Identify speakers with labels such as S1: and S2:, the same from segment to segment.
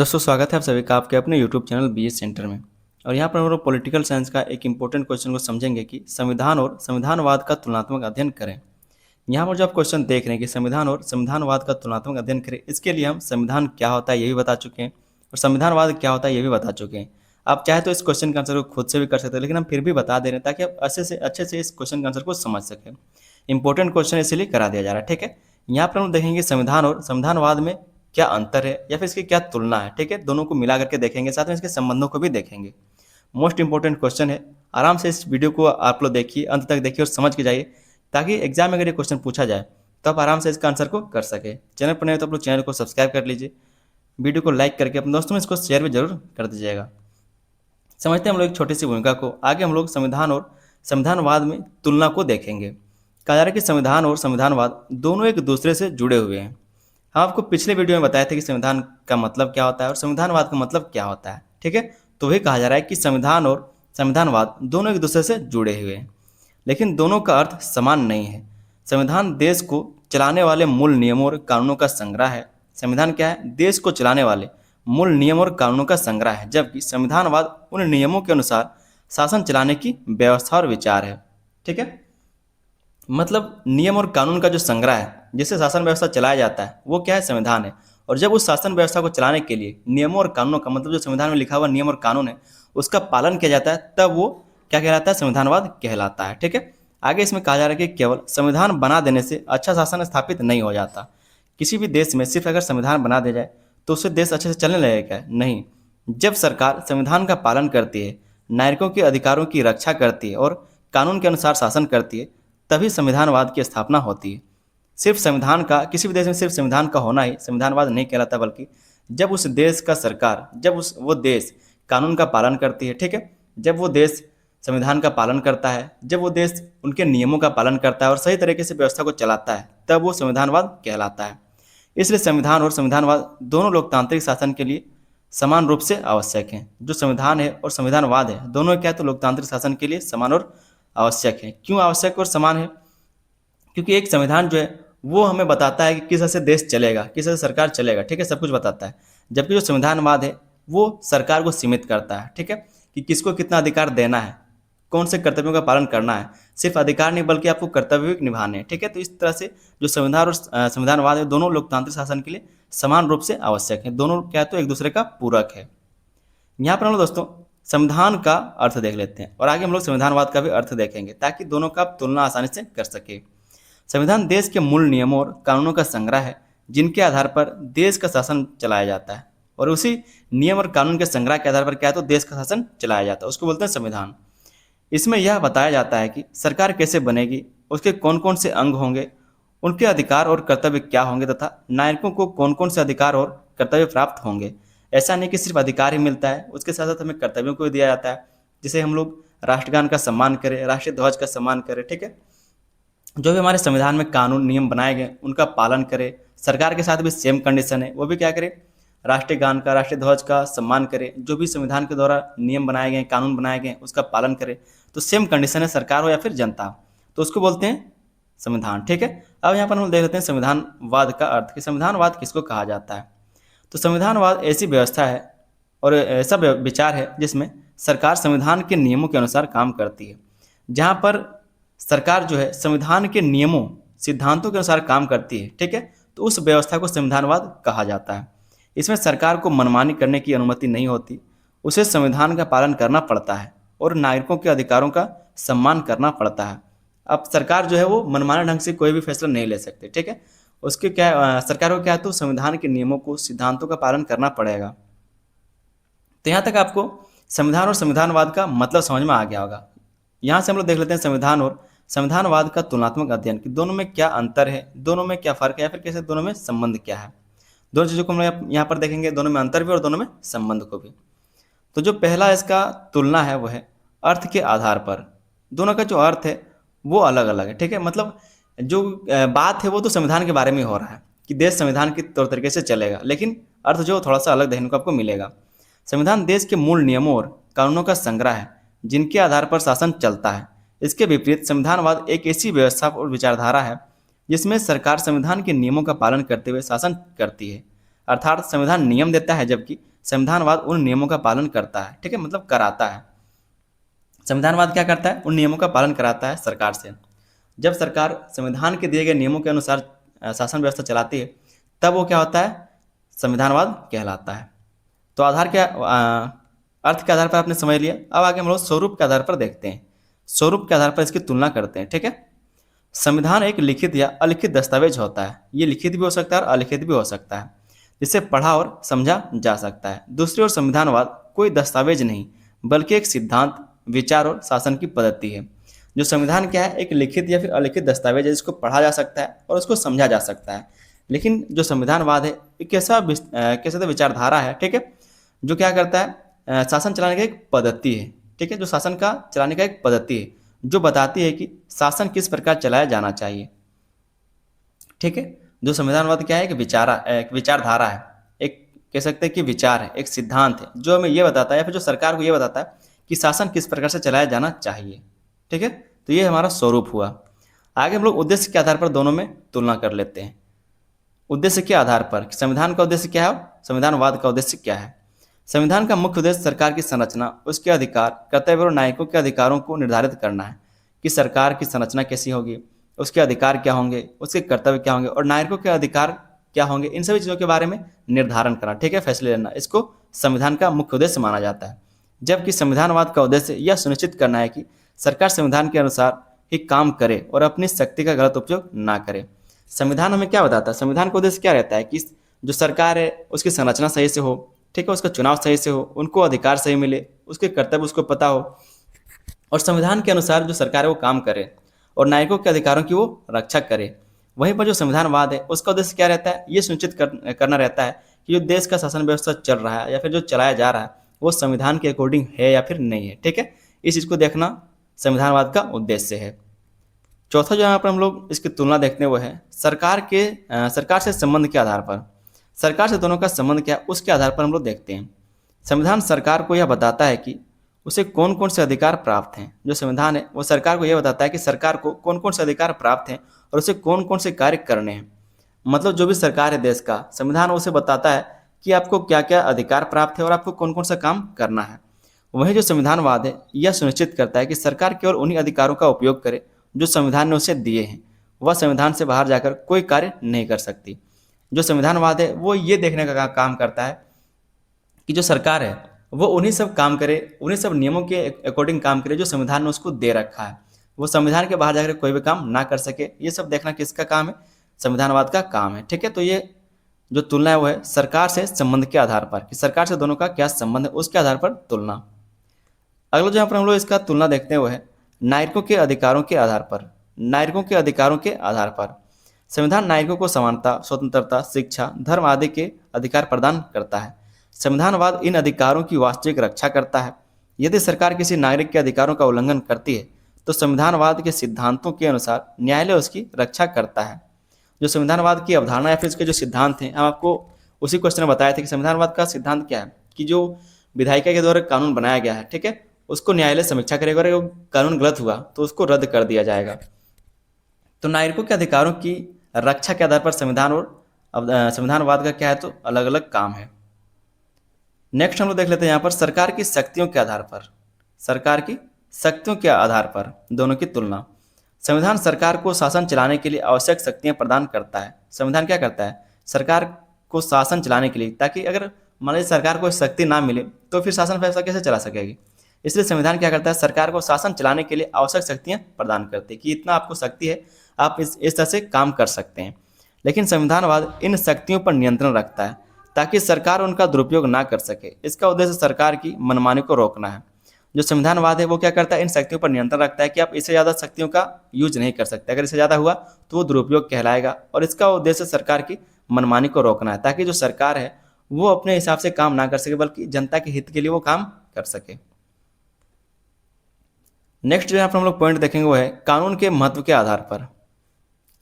S1: दोस्तों स्वागत है आप सभी का आपके अपने यूट्यूब चैनल बीएस सेंटर में। और यहाँ पर हम लोग पॉलिटिकल साइंस का एक इंपॉर्टेंट क्वेश्चन को समझेंगे कि संविधान और संविधानवाद का तुलनात्मक अध्ययन करें। यहाँ पर जो आप क्वेश्चन देख रहे हैं कि संविधान और संविधानवाद का तुलनात्मक अध्ययन करें, इसके लिए हम संविधान क्या होता है ये भी बता चुके हैं और संविधानवाद क्या होता है ये भी बता चुके हैं। आप चाहे तो इस क्वेश्चन का आंसर को खुद से भी कर सकते हैं, लेकिन हम फिर भी बता दे रहे हैं ताकि आप अच्छे से इस क्वेश्चन का आंसर को समझ सकें। इंपॉर्टेंट क्वेश्चन इसलिए करा दिया जा रहा है, ठीक है। यहाँ पर हम देखेंगे संविधान और संविधानवाद में क्या अंतर है या फिर इसकी क्या तुलना है, ठीक है। दोनों को मिला करके देखेंगे, साथ में इसके संबंधों को भी देखेंगे। मोस्ट इंपॉर्टेंट क्वेश्चन है, आराम से इस वीडियो को आप लोग देखिए, अंत तक देखिए और समझ के जाइए, ताकि एग्जाम में अगर ये क्वेश्चन पूछा जाए तो आप आराम से इसका आंसर को कर सके। चैनल पर नहीं तो आप लोग चैनल को सब्सक्राइब कर लीजिए, वीडियो को लाइक करके अपने दोस्तों में इसको शेयर भी जरूर कर दीजिएगा। समझते हैं हम लोग एक छोटी सी भूमिका को। आगे हम लोग संविधान और संविधानवाद में तुलना को देखेंगे। कहा जा रहा है कि संविधान और संविधानवाद दोनों एक दूसरे से जुड़े हुए हैं। हम आपको पिछले वीडियो में बताए थे कि संविधान का मतलब क्या होता है और संविधानवाद का मतलब क्या होता है, ठीक है। तो वही कहा जा रहा है कि संविधान और संविधानवाद दोनों एक दूसरे से जुड़े हुए हैं, लेकिन दोनों का अर्थ समान नहीं है। संविधान देश को चलाने वाले मूल नियमों और कानूनों का संग्रह है। संविधान क्या है? देश को चलाने वाले मूल नियमों और कानूनों का संग्रह है, जबकि संविधानवाद उन नियमों के अनुसार शासन चलाने की व्यवस्था और विचार है, ठीक है। मतलब नियम और कानून का जो संग्रह है जिससे शासन व्यवस्था चलाया जाता है वो क्या है? संविधान है। और जब उस शासन व्यवस्था को चलाने के लिए नियमों और कानूनों का मतलब जो संविधान में लिखा हुआ नियम और कानून है उसका पालन किया जाता है, तब वो क्या कहलाता है? संविधानवाद कहलाता है, ठीक है। आगे इसमें कहा जा रहा है कि केवल संविधान बना देने से अच्छा शासन स्थापित नहीं हो जाता। किसी भी देश में सिर्फ अगर संविधान बना दिया जाए तो उससे देश अच्छे से चलने लगेगा? नहीं। जब सरकार संविधान का पालन करती है, नागरिकों के अधिकारों की रक्षा करती है और कानून के अनुसार शासन करती है, तभी संविधानवाद की स्थापना होती है। सिर्फ संविधान का, किसी भी देश में सिर्फ संविधान का होना ही संविधानवाद नहीं कहलाता, बल्कि जब उस देश का सरकार, जब वो देश कानून का पालन करती है, ठीक है, जब वो देश संविधान का पालन करता है, जब वो देश उनके नियमों का पालन करता है और सही तरीके से व्यवस्था को चलाता है, तब वो संविधानवाद कहलाता है। इसलिए संविधान और संविधानवाद दोनों लोकतांत्रिक शासन के लिए समान रूप से आवश्यक हैं। जो संविधान है और संविधानवाद है दोनों क्या है? तो लोकतांत्रिक शासन के लिए समान और आवश्यक है। क्यों आवश्यक और समान है? क्योंकि एक संविधान जो है वो हमें बताता है कि किस तरह से देश चलेगा, किस तरह से सरकार चलेगा, ठीक है, सब कुछ बताता है। जबकि जो संविधानवाद है वो सरकार को सीमित करता है, ठीक है, कि किसको कितना अधिकार देना है, कौन से कर्तव्यों का पालन करना है। सिर्फ अधिकार नहीं बल्कि आपको कर्तव्य भी निभाने हैं, ठीक है। तो इस तरह से जो संविधान और संविधानवाद है दोनों लोकतांत्रिक शासन के लिए समान रूप से आवश्यक है। दोनों क्या है? तो एक दूसरे का पूरक है। यहाँ पर हम लोग दोस्तों संविधान का अर्थ देख लेते हैं और आगे हम लोग संविधानवाद का भी अर्थ देखेंगे, ताकि दोनों का तुलना आसानी से कर सके। संविधान देश के मूल नियमों और कानूनों का संग्रह है, जिनके आधार पर देश का शासन चलाया जाता है। और उसी नियम और कानून के संग्रह के आधार पर क्या है? तो देश का शासन चलाया जाता है, उसको बोलते हैं संविधान। इसमें यह बताया जाता है कि सरकार कैसे बनेगी, उसके कौन कौन से अंग होंगे, उनके अधिकार और कर्तव्य क्या होंगे, तथा नागरिकों को कौन कौन से अधिकार और कर्तव्य प्राप्त होंगे। ऐसा नहीं कि सिर्फ अधिकार ही मिलता है, उसके साथ साथ हमें कर्तव्यों को भी दिया जाता है। जैसे हम लोग राष्ट्रगान का सम्मान करें, राष्ट्रीय ध्वज का सम्मान करें, ठीक है। जो भी हमारे संविधान में कानून नियम बनाए गए उनका पालन करें। सरकार के साथ भी सेम कंडीशन है, वो भी क्या करें? राष्ट्रीय गान का, राष्ट्रीय ध्वज का सम्मान करें। जो भी संविधान के द्वारा नियम बनाए गए, कानून बनाए गए उसका पालन करें। तो सेम कंडीशन है, सरकार हो या फिर जनता, तो उसको बोलते हैं संविधान, ठीक है। अब यहाँ पर हम देख लेते हैं संविधानवाद का अर्थ, कि संविधानवाद किसको कहा जाता है। तो संविधानवाद ऐसी व्यवस्था है और ऐसा विचार है जिसमें सरकार संविधान के नियमों के अनुसार काम करती है। जहाँ पर सरकार जो है संविधान के नियमों सिद्धांतों के अनुसार काम करती है, ठीक है, तो उस व्यवस्था को संविधानवाद कहा जाता है। इसमें सरकार को मनमानी करने की अनुमति नहीं होती, उसे संविधान का पालन करना पड़ता है और नागरिकों के अधिकारों का सम्मान करना पड़ता है। अब सरकार जो है वो मनमाने ढंग से कोई भी फैसला नहीं ले सकती, ठीक है। उसके क्या सरकार को क्या है? तो संविधान के नियमों को, सिद्धांतों का पालन करना पड़ेगा। तो यहाँ तक आपको संविधान और संविधानवाद का मतलब समझ में आ गया होगा। यहाँ से हम लोग देख लेते हैं संविधान और संविधानवाद का तुलनात्मक अध्ययन, कि दोनों में क्या अंतर है, दोनों में क्या फर्क है, या फिर कैसे दोनों में संबंध क्या है। दोनों चीज़ों को हम लोग यहाँ पर देखेंगे, दोनों में अंतर भी और दोनों में संबंध को भी। तो जो पहला इसका तुलना है वो है अर्थ के आधार पर। दोनों का जो अर्थ है वो अलग अलग है, ठीक है। मतलब जो बात है वो तो संविधान के बारे में हो रहा है कि देश संविधान के तौर तरीके से चलेगा, लेकिन अर्थ जो थोड़ा सा अलग देखने को आपको मिलेगा। संविधान देश के मूल नियमों और कानूनों का संग्रह है, जिनके आधार पर शासन चलता है। इसके विपरीत संविधानवाद एक ऐसी व्यवस्था और विचारधारा है जिसमें सरकार संविधान के नियमों का पालन करते हुए शासन करती है। अर्थात संविधान नियम देता है जबकि संविधानवाद उन नियमों का पालन करता है, ठीक है, मतलब कराता है। संविधानवाद क्या करता है? उन नियमों का पालन कराता है सरकार से। जब सरकार संविधान के दिए गए नियमों के अनुसार शासन व्यवस्था चलाती है तब वो क्या होता है? संविधानवाद कहलाता है। तो आधार क्या अर्थ के आधार पर आपने समझ लिया। अब आगे हम लोग स्वरूप के आधार पर देखते हैं, स्वरूप के आधार पर इसकी तुलना करते हैं, ठीक है। संविधान एक लिखित या अलिखित दस्तावेज होता है। ये लिखित भी हो सकता है और अलिखित भी हो सकता है, जिसे पढ़ा और समझा जा सकता है। दूसरी ओर संविधानवाद कोई दस्तावेज नहीं बल्कि एक सिद्धांत, विचार और शासन की पद्धति है। जो संविधान क्या है? एक लिखित या फिर अलिखित दस्तावेज है जिसको पढ़ा जा सकता है और उसको समझा जा सकता है। लेकिन जो संविधानवाद है एक कैसा विचारधारा है, ठीक है, जो क्या करता है? शासन चलाने का एक पद्धति है, ठीक है, जो शासन का चलाने का एक पद्धति है जो बताती है कि शासन किस प्रकार चलाया जाना चाहिए, ठीक है। जो संविधानवाद क्या है? एक विचारधारा है, एक कह सकते हैं कि विचार है, एक सिद्धांत है जो हमें ये बताता है या फिर जो सरकार को ये बताता है कि शासन किस प्रकार से चलाया जाना चाहिए, ठीक है। तो ये हमारा स्वरूप हुआ। आगे हम लोग उद्देश्य के आधार पर दोनों में तुलना कर लेते हैं। उद्देश्य के आधार पर संविधान का उद्देश्य क्या है, संविधानवाद का उद्देश्य क्या है? संविधान का मुख्य उद्देश्य सरकार की संरचना, उसके अधिकार, कर्तव्य और नागरिकों के अधिकारों को निर्धारित करना है कि सरकार की संरचना कैसी होगी, उसके अधिकार क्या होंगे, उसके कर्तव्य क्या होंगे और नागरिकों के अधिकार क्या होंगे, इन सभी चीज़ों के बारे में निर्धारण करना, ठीक है, फैसले लेना। इसको संविधान का मुख्य उद्देश्य माना जाता है। जबकि संविधानवाद का उद्देश्य यह सुनिश्चित करना है कि सरकार संविधान के अनुसार ही काम करे और अपनी शक्ति का गलत उपयोग ना करे। संविधान हमें क्या बताता है? संविधान का उद्देश्य क्या रहता है कि जो सरकार है उसकी संरचना सही से हो, ठीक है, उसका चुनाव सही से हो, उनको अधिकार सही मिले, उसके कर्तव्य उसको पता हो और संविधान के अनुसार जो सरकार है वो काम करे और नागरिकों के अधिकारों की वो रक्षा करे। वहीं पर जो संविधानवाद है उसका उद्देश्य क्या रहता है? ये सुनिश्चित करना रहता है कि जो देश का शासन व्यवस्था चल रहा है या फिर जो चलाया जा रहा है वो संविधान के अकॉर्डिंग है या फिर नहीं है, ठीक है। इस चीज़ को देखना संविधानवाद का उद्देश्य है। चौथा जो यहाँ पर हम लोग इसकी तुलना देखते हैं वो है सरकार से संबंध के आधार पर। सरकार से दोनों का संबंध क्या है उसके आधार पर हम लोग देखते हैं। संविधान सरकार को यह बताता है कि उसे कौन कौन से अधिकार प्राप्त हैं। जो संविधान है वो सरकार को यह बताता है कि सरकार को कौन कौन से अधिकार प्राप्त हैं और उसे कौन कौन से कार्य करने हैं। मतलब जो भी सरकार है देश का, संविधान उसे बताता है कि आपको क्या क्या अधिकार प्राप्त है और आपको कौन कौन सा काम करना है। वहीं जो संविधानवाद है यह सुनिश्चित करता है कि सरकार केवल उन्हीं अधिकारों का उपयोग करे जो संविधान ने उसे दिए हैं। वह संविधान से बाहर जाकर कोई कार्य नहीं कर सकती। जो संविधानवाद है वो ये देखने का काम करता है कि जो सरकार है वो उन्हीं सब काम करे, उन्हीं सब नियमों के अकॉर्डिंग काम करे जो संविधान ने उसको दे रखा है। वो संविधान के बाहर जाकर कोई भी काम ना कर सके। ये सब देखना किसका काम है? संविधानवाद का काम है, ठीक है। तो ये जो तुलना है वो है सरकार से संबंध के आधार पर कि सरकार से दोनों का क्या संबंध है उसके आधार पर तुलना। अगला जो यहाँ पर हम लोग इसका तुलना देखते हैं वो है नागरिकों के अधिकारों के आधार पर। नागरिकों के अधिकारों के आधार पर संविधान नागरिकों को समानता, स्वतंत्रता, शिक्षा, धर्म आदि के अधिकार प्रदान करता है। संविधानवाद इन अधिकारों की वास्तविक रक्षा करता है। यदि सरकार किसी नागरिक के अधिकारों का उल्लंघन करती है तो संविधानवाद के सिद्धांतों के अनुसार न्यायालय उसकी रक्षा करता है। जो संविधानवाद की अवधारणा या फिर उसके जो सिद्धांत हैं, हम आपको उसी क्वेश्चन में बताए थे कि संविधानवाद का सिद्धांत क्या है कि जो विधायिका के द्वारा कानून बनाया गया है, ठीक है, उसको न्यायालय समीक्षा करेगा और अगर कानून गलत हुआ तो उसको रद्द कर दिया जाएगा। तो नागरिकों के अधिकारों की रक्षा के आधार पर संविधान और संविधानवाद का क्या है तो अलग अलग काम है। नेक्स्ट हम लोग देख लेते हैं यहाँ पर सरकार की शक्तियों के आधार पर। सरकार की शक्तियों के आधार पर दोनों की तुलना। संविधान सरकार को शासन चलाने के लिए आवश्यक शक्तियां प्रदान करता है। संविधान क्या करता है? सरकार को शासन चलाने के लिए, ताकि अगर मान लीजिए सरकार को शक्ति ना मिले तो फिर शासन व्यवस्था कैसे चला सकेगी। इसलिए संविधान क्या करता है? सरकार को शासन चलाने के लिए आवश्यक शक्तियां प्रदान करती है कि इतना आपको शक्ति है, आप इस तरह से काम कर सकते हैं। लेकिन संविधानवाद इन शक्तियों पर नियंत्रण रखता है ताकि सरकार उनका दुरुपयोग ना कर सके। इसका उद्देश्य सरकार की मनमानी को रोकना है। जो संविधानवाद है वो क्या करता है? इन शक्तियों पर नियंत्रण रखता है कि आप इससे ज़्यादा शक्तियों का यूज नहीं कर सकते। अगर इससे ज़्यादा हुआ तो वो दुरुपयोग कहलाएगा और इसका उद्देश्य सरकार की मनमानी को रोकना है ताकि जो सरकार है वो अपने हिसाब से काम ना कर सके बल्कि जनता के हित के लिए वो काम कर सके। नेक्स्ट जो यहाँ पर हम लोग पॉइंट देखेंगे वो है कानून के महत्व के आधार पर।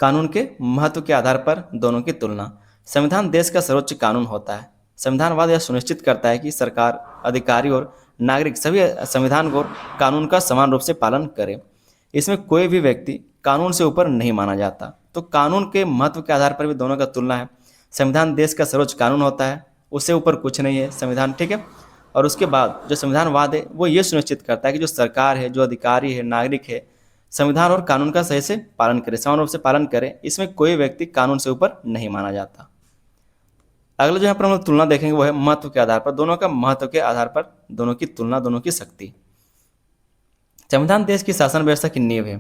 S1: कानून के महत्व के आधार पर दोनों की तुलना। संविधान देश का सर्वोच्च कानून होता है। संविधानवाद यह सुनिश्चित करता है कि सरकार, अधिकारी और नागरिक सभी संविधान और कानून का समान रूप से पालन करें। इसमें कोई भी व्यक्ति कानून से ऊपर नहीं माना जाता। तो कानून के महत्व के आधार पर भी दोनों का तुलना है। संविधान देश का सर्वोच्च कानून होता है, उससे ऊपर कुछ नहीं है संविधान, ठीक है। और उसके बाद जो संविधानवाद है वो ये सुनिश्चित करता है कि जो सरकार है, जो अधिकारी है, नागरिक है, संविधान और कानून का सही से पालन करे, समान रूप से पालन करे। इसमें कोई व्यक्ति कानून से ऊपर नहीं माना जाता। अगला जो यहाँ पर हम लोग तुलना देखेंगे वो है महत्व के आधार पर, दोनों का महत्व के आधार पर दोनों की तुलना, दोनों की शक्ति। संविधान देश की शासन व्यवस्था की नींव है,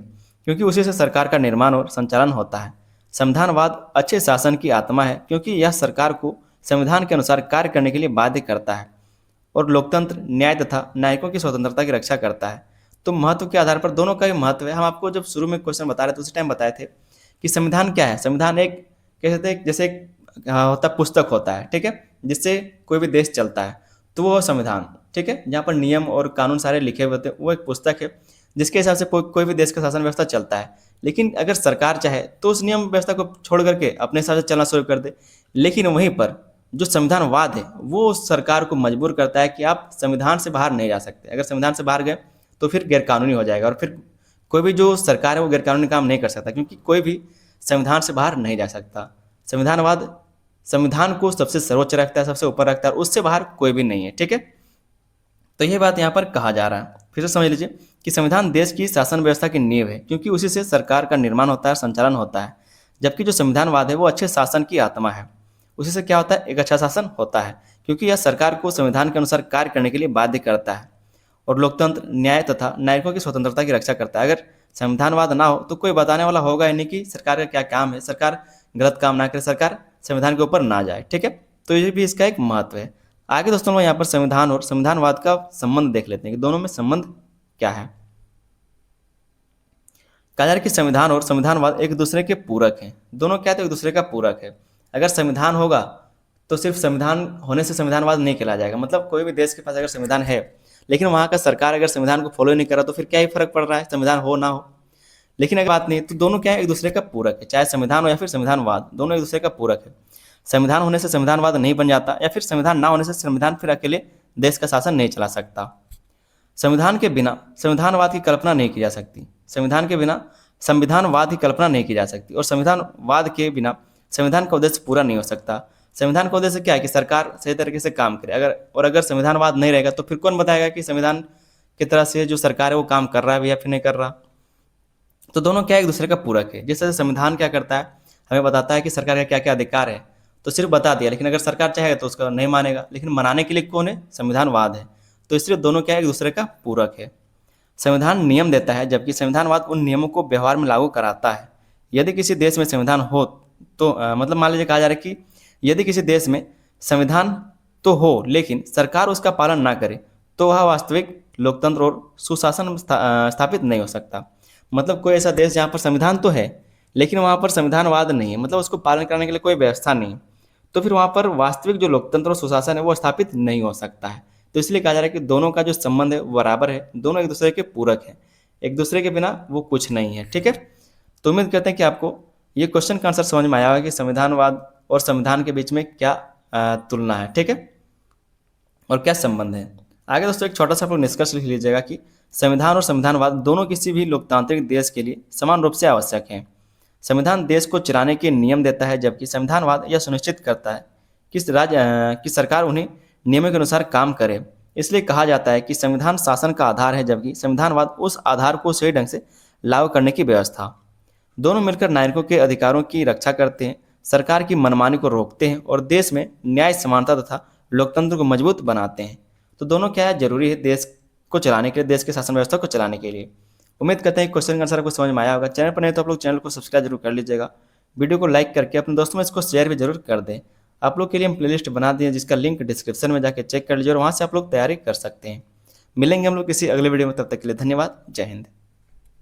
S1: क्योंकि उसी से सरकार का निर्माण और संचालन होता है। संविधानवाद अच्छे शासन की आत्मा है, क्योंकि यह सरकार को संविधान के अनुसार कार्य करने के लिए बाध्य करता है और लोकतंत्र, न्याय तथा न्यायिकों की स्वतंत्रता की रक्षा करता है। तो महत्व के आधार पर दोनों का ही महत्व है। हम आपको जब शुरू में क्वेश्चन बता रहे थे उसी टाइम बताए थे कि संविधान क्या है। संविधान एक कह सकते हैं जैसे एक होता पुस्तक होता है, ठीक है, जिससे कोई भी देश चलता है, तो वो संविधान, ठीक है, जहाँ पर नियम और कानून सारे लिखे हुए होते हैं, वो एक पुस्तक है जिसके हिसाब से कोई भी देश का शासन व्यवस्था चलता है। लेकिन अगर सरकार चाहे तो उस नियम व्यवस्था को छोड़ करके अपने हिसाब से चलना शुरू कर दे। लेकिन वहीं पर जो संविधानवाद है वो सरकार को मजबूर करता है कि आप संविधान से बाहर नहीं जा सकते। अगर संविधान से बाहर गए तो फिर गैरकानूनी हो जाएगा और फिर कोई भी जो सरकार है वो गैरकानूनी काम नहीं कर सकता, क्योंकि कोई भी संविधान से बाहर नहीं जा सकता। संविधानवाद संविधान को सबसे सर्वोच्च रखता है, सबसे ऊपर रखता है, और उससे बाहर कोई भी नहीं है, ठीक है। तो ये बात यहाँ पर कहा जा रहा है। फिर से समझ लीजिए कि संविधान देश की शासन व्यवस्था की नींव है, क्योंकि उसी से सरकार का निर्माण होता है, संचालन होता है। जबकि जो संविधानवाद है वो अच्छे शासन की आत्मा है, उसी से क्या होता है, एक अच्छा शासन होता है, क्योंकि यह सरकार को संविधान के अनुसार कार्य करने के लिए बाध्य करता है और लोकतंत्र, न्याय तथा न्यायिकों की स्वतंत्रता की रक्षा करता है। अगर संविधानवाद ना हो तो कोई बताने वाला होगा ही नहीं कि सरकार का क्या काम है, सरकार गलत काम ना करे, सरकार संविधान के ऊपर ना जाए, ठीक है। तो ये भी इसका एक महत्व है। आगे दोस्तों लोग यहाँ पर संविधान और संविधानवाद का संबंध देख लेते हैं कि दोनों में संबंध क्या है। कहा जा रहा है कि संविधान और संविधानवाद एक दूसरे के पूरक हैं। दोनों क्या, तो एक दूसरे का पूरक है। अगर संविधान होगा तो सिर्फ संविधान होने से संविधानवाद नहीं कहला जाएगा। मतलब कोई भी देश के पास अगर संविधान है लेकिन वहाँ का सरकार अगर संविधान को फॉलो नहीं कर रहा तो फिर क्या ही फर्क पड़ रहा है, संविधान हो ना हो। लेकिन अगर बात नहीं, तो दोनों क्या है, एक दूसरे का पूरक है। चाहे संविधान हो या फिर संविधानवाद, दोनों एक दूसरे का पूरक है। संविधान होने से संविधानवाद नहीं बन जाता, या फिर संविधान ना होने से संविधान फिर अकेले देश का शासन नहीं चला सकता। संविधान के बिना संविधानवाद की कल्पना नहीं की जा सकती। संविधान के बिना संविधानवाद की कल्पना नहीं की जा सकती, और संविधानवाद के बिना संविधान का उद्देश्य पूरा नहीं हो सकता। संविधान का उद्देश्य क्या है कि सरकार सही तरीके से काम करे। अगर संविधानवाद नहीं रहेगा तो फिर कौन बताएगा कि संविधान की तरह से जो सरकार है वो काम कर रहा है या फिर नहीं कर रहा। तो दोनों क्या एक दूसरे का पूरक है। जैसे संविधान क्या करता है, हमें बताता है कि सरकार का क्या क्या अधिकार है, तो सिर्फ बता दिया। लेकिन अगर सरकार चाहे तो उसका नहीं मानेगा, लेकिन मनाने के लिए कौन है, संविधानवाद है। तो इसलिए दोनों क्या एक दूसरे का पूरक है। संविधान नियम देता है, जबकि संविधानवाद उन नियमों को व्यवहार में लागू कराता है। यदि किसी देश में संविधान हो तो मतलब मान लीजिए कहा जा रहा है कि यदि किसी देश में संविधान तो हो लेकिन सरकार उसका पालन ना करे तो वह वास्तविक लोकतंत्र और सुशासन स्थापित नहीं हो सकता। मतलब कोई ऐसा देश जहाँ पर संविधान तो है लेकिन वहाँ पर संविधानवाद नहीं है, मतलब उसको पालन करने के लिए कोई व्यवस्था नहीं, तो फिर वहाँ पर वास्तविक जो लोकतंत्र और सुशासन है वो स्थापित नहीं हो सकता है। तो इसलिए कहा जा रहा है कि दोनों का जो संबंध है वो बराबर है, दोनों एक दूसरे के पूरक हैं, एक दूसरे के बिना वो कुछ नहीं है, ठीक है। तो उम्मीद करते हैं कि आपको ये क्वेश्चन का आंसर समझ में आया होगा कि संविधानवाद और संविधान के बीच में क्या तुलना है, ठीक है, और क्या संबंध है। आगे दोस्तों एक छोटा सा आप लोग निष्कर्ष लिख लीजिएगा कि संविधान और संविधानवाद दोनों किसी भी लोकतांत्रिक देश के लिए समान रूप से आवश्यक हैं। संविधान देश को चलाने के नियम देता है, जबकि संविधानवाद यह सुनिश्चित करता है कि सरकार उन्हें नियमों के अनुसार काम करे। इसलिए कहा जाता है कि संविधान शासन का आधार है, जबकि संविधानवाद उस आधार को सही ढंग से लागू करने की व्यवस्था। दोनों मिलकर नागरिकों के अधिकारों की रक्षा करते हैं, सरकार की मनमानी को रोकते हैं और देश में न्याय, समानता तथा लोकतंत्र को मजबूत बनाते हैं। तो दोनों क्या है, जरूरी है देश को चलाने के लिए, देश के शासन व्यवस्था को चलाने के लिए। उम्मीद करते हैं क्वेश्चन का आंसर आपको समझ में आया होगा। चैनल पर नहीं तो आप लोग चैनल को सब्सक्राइब जरूर कर लीजिएगा, वीडियो को लाइक करके अपने दोस्तों में इसको शेयर भी जरूर कर दें। आप लोग के लिए हम प्लेलिस्ट बना दिए जिसका लिंक डिस्क्रिप्शन में जाकर चेक कर लीजिए और वहाँ से आप लोग तैयारी कर सकते हैं। मिलेंगे हम लोग किसी अगले वीडियो में, तब तक के लिए धन्यवाद। जय हिंद।